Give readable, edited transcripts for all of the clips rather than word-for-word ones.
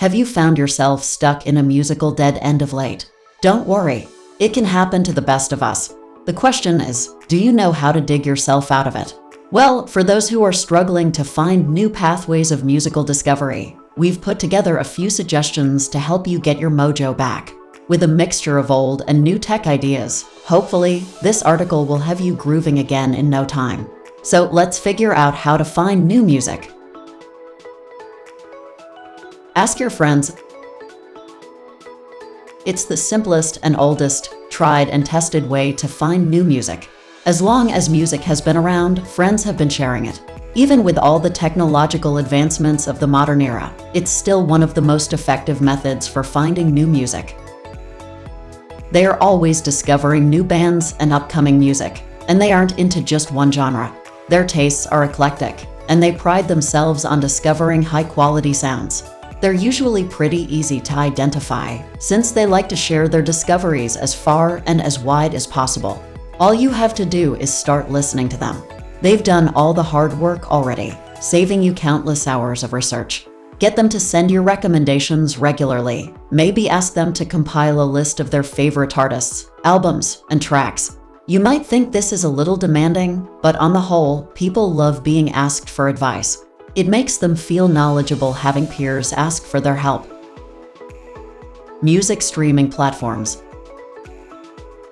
Have you found yourself stuck in a musical dead end of late? Don't worry, it can happen to the best of us. The question is, do you know how to dig yourself out of it? Well, for those who are struggling to find new pathways of musical discovery, we've put together a few suggestions to help you get your mojo back. With a mixture of old and new tech ideas, hopefully, this article will have you grooving again in no time. So let's figure out how to find new music. Ask your friends. It's the simplest and oldest, tried and tested way to find new music. As long as music has been around, friends have been sharing it. Even with all the technological advancements of the modern era, it's still one of the most effective methods for finding new music. They are always discovering new bands and upcoming music, and they aren't into just one genre. Their tastes are eclectic, and they pride themselves on discovering high-quality sounds. They're usually pretty easy to identify, since they like to share their discoveries as far and as wide as possible. All you have to do is start listening to them. They've done all the hard work already, saving you countless hours of research. Get them to send you recommendations regularly. Maybe ask them to compile a list of their favorite artists, albums, and tracks. You might think this is a little demanding, but on the whole, people love being asked for advice. It makes them feel knowledgeable having peers ask for their help. Music streaming platforms.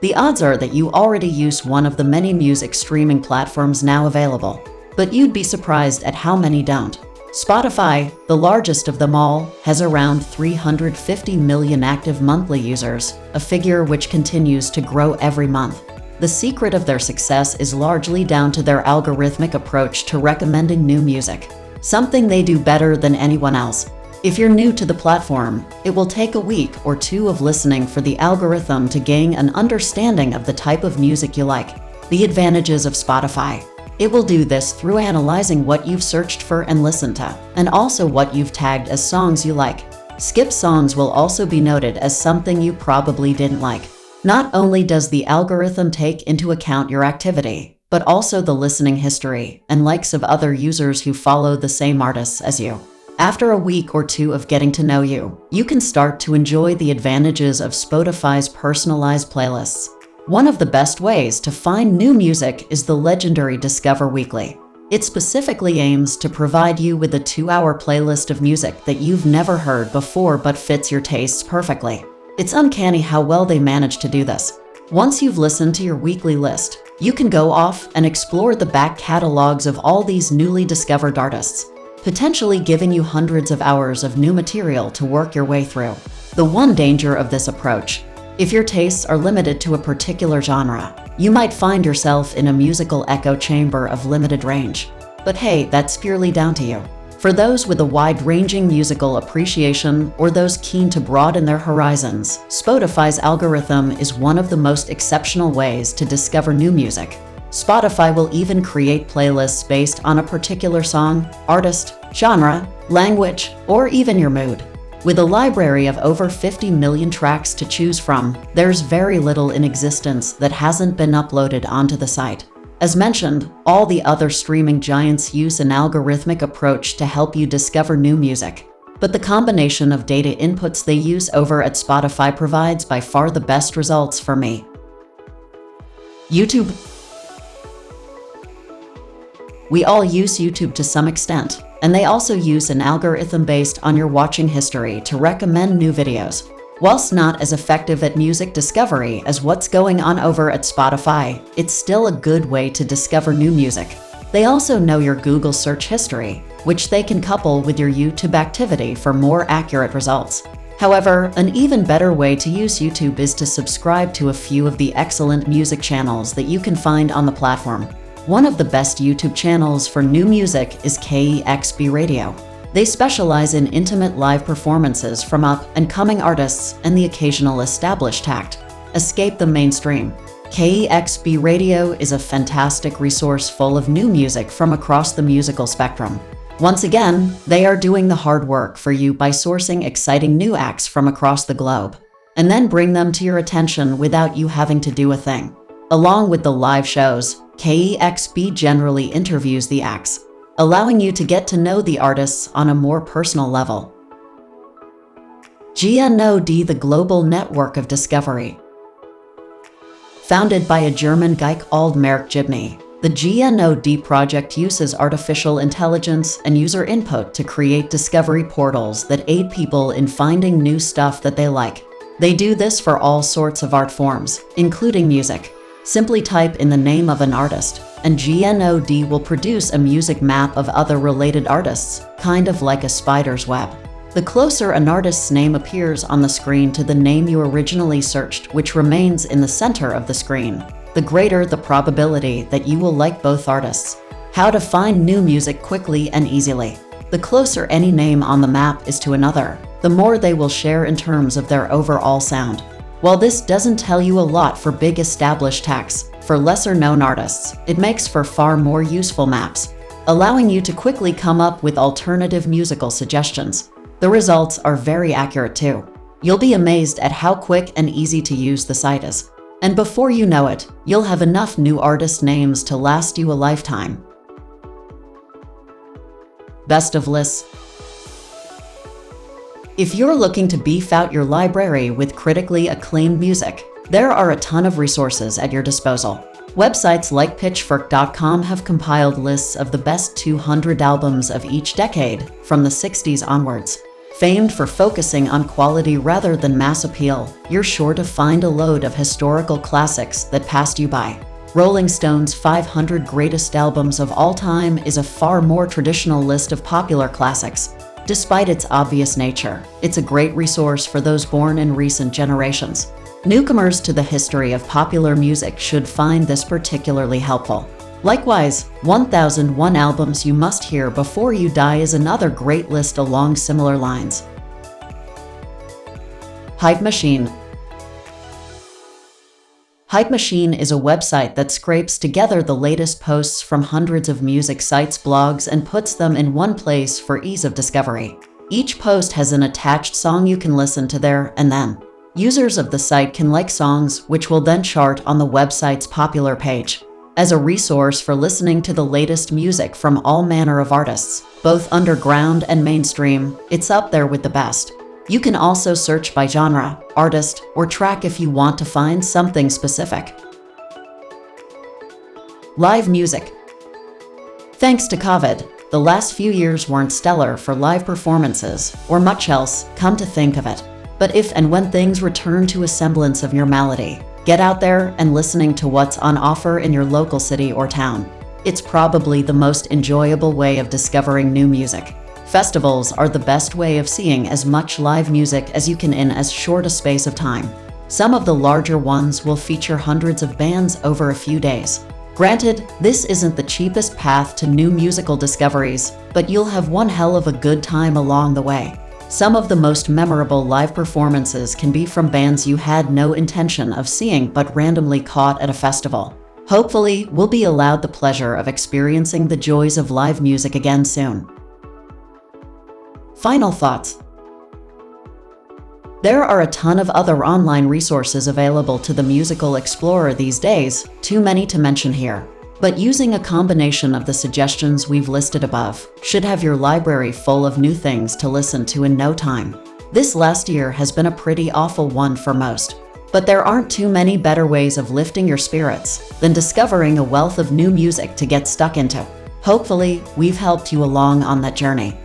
The odds are that you already use one of the many music streaming platforms now available, but you'd be surprised at how many don't. Spotify, the largest of them all, has around 350 million active monthly users, a figure which continues to grow every month. The secret of their success is largely down to their algorithmic approach to recommending new music, something they do better than anyone else. If you're new to the platform, it will take a week or two of listening for the algorithm to gain an understanding of the type of music you like. The advantages of Spotify. It will do this through analyzing what you've searched for and listened to, and also what you've tagged as songs you like. Skip songs will also be noted as something you probably didn't like. Not only does the algorithm take into account your activity, but also the listening history and likes of other users who follow the same artists as you. After a week or two of getting to know you, you can start to enjoy the advantages of Spotify's personalized playlists. One of the best ways to find new music is the legendary Discover Weekly. It specifically aims to provide you with a 2-hour playlist of music that you've never heard before but fits your tastes perfectly. It's uncanny how well they manage to do this. Once you've listened to your weekly list, you can go off and explore the back catalogs of all these newly discovered artists, potentially giving you hundreds of hours of new material to work your way through. The one danger of this approach: if your tastes are limited to a particular genre, you might find yourself in a musical echo chamber of limited range. But hey, that's purely down to you. For those with a wide-ranging musical appreciation or those keen to broaden their horizons, Spotify's algorithm is one of the most exceptional ways to discover new music. Spotify will even create playlists based on a particular song, artist, genre, language, or even your mood. With a library of over 50 million tracks to choose from, there's very little in existence that hasn't been uploaded onto the site. As mentioned, all the other streaming giants use an algorithmic approach to help you discover new music. But the combination of data inputs they use over at Spotify provides by far the best results for me. YouTube. We all use YouTube to some extent, and they also use an algorithm based on your watching history to recommend new videos. Whilst not as effective at music discovery as what's going on over at Spotify, it's still a good way to discover new music. They also know your Google search history, which they can couple with your YouTube activity for more accurate results. However, an even better way to use YouTube is to subscribe to a few of the excellent music channels that you can find on the platform. One of the best YouTube channels for new music is KEXP Radio. They specialize in intimate live performances from up-and-coming artists and the occasional established act. Escape the mainstream. KEXP Radio is a fantastic resource full of new music from across the musical spectrum. Once again, they are doing the hard work for you by sourcing exciting new acts from across the globe, and then bring them to your attention without you having to do a thing. Along with the live shows, KEXP generally interviews the acts, allowing you to get to know the artists on a more personal level. GNOD, the global network of discovery. Founded by a German guy called Mark Gibney, the GNOD project uses artificial intelligence and user input to create discovery portals that aid people in finding new stuff that they like. They do this for all sorts of art forms, including music. Simply type in the name of an artist, and GNOD will produce a music map of other related artists, kind of like a spider's web. The closer an artist's name appears on the screen to the name you originally searched, which remains in the center of the screen, the greater the probability that you will like both artists. How to find new music quickly and easily. The closer any name on the map is to another, the more they will share in terms of their overall sound. While this doesn't tell you a lot for big established acts, for lesser-known artists, it makes for far more useful maps, allowing you to quickly come up with alternative musical suggestions. The results are very accurate too. You'll be amazed at how quick and easy to use the site is. And before you know it, you'll have enough new artist names to last you a lifetime. Best of lists. If you're looking to beef out your library with critically acclaimed music, there are a ton of resources at your disposal. Websites like Pitchfork.com have compiled lists of the best 200 albums of each decade, from the 60s onwards. Famed for focusing on quality rather than mass appeal, you're sure to find a load of historical classics that passed you by. Rolling Stone's 500 Greatest Albums of All Time is a far more traditional list of popular classics. Despite its obvious nature, it's a great resource for those born in recent generations. Newcomers to the history of popular music should find this particularly helpful. Likewise, 1001 Albums You Must Hear Before You Die is another great list along similar lines. Hype Machine. Hype Machine is a website that scrapes together the latest posts from hundreds of music sites' blogs and puts them in one place for ease of discovery. Each post has an attached song you can listen to there and then. Users of the site can like songs, which will then chart on the website's popular page. As a resource for listening to the latest music from all manner of artists, both underground and mainstream, it's up there with the best. You can also search by genre, artist, or track if you want to find something specific. Live music. Thanks to COVID, the last few years weren't stellar for live performances, or much else, come to think of it. But if and when things return to a semblance of normality, get out there and listening to what's on offer in your local city or town. It's probably the most enjoyable way of discovering new music. Festivals are the best way of seeing as much live music as you can in as short a space of time. Some of the larger ones will feature hundreds of bands over a few days. Granted, this isn't the cheapest path to new musical discoveries, but you'll have one hell of a good time along the way. Some of the most memorable live performances can be from bands you had no intention of seeing but randomly caught at a festival. Hopefully, we'll be allowed the pleasure of experiencing the joys of live music again soon. Final thoughts. There are a ton of other online resources available to the musical explorer these days, too many to mention here. But using a combination of the suggestions we've listed above should have your library full of new things to listen to in no time. This last year has been a pretty awful one for most. But there aren't too many better ways of lifting your spirits than discovering a wealth of new music to get stuck into. Hopefully, we've helped you along on that journey.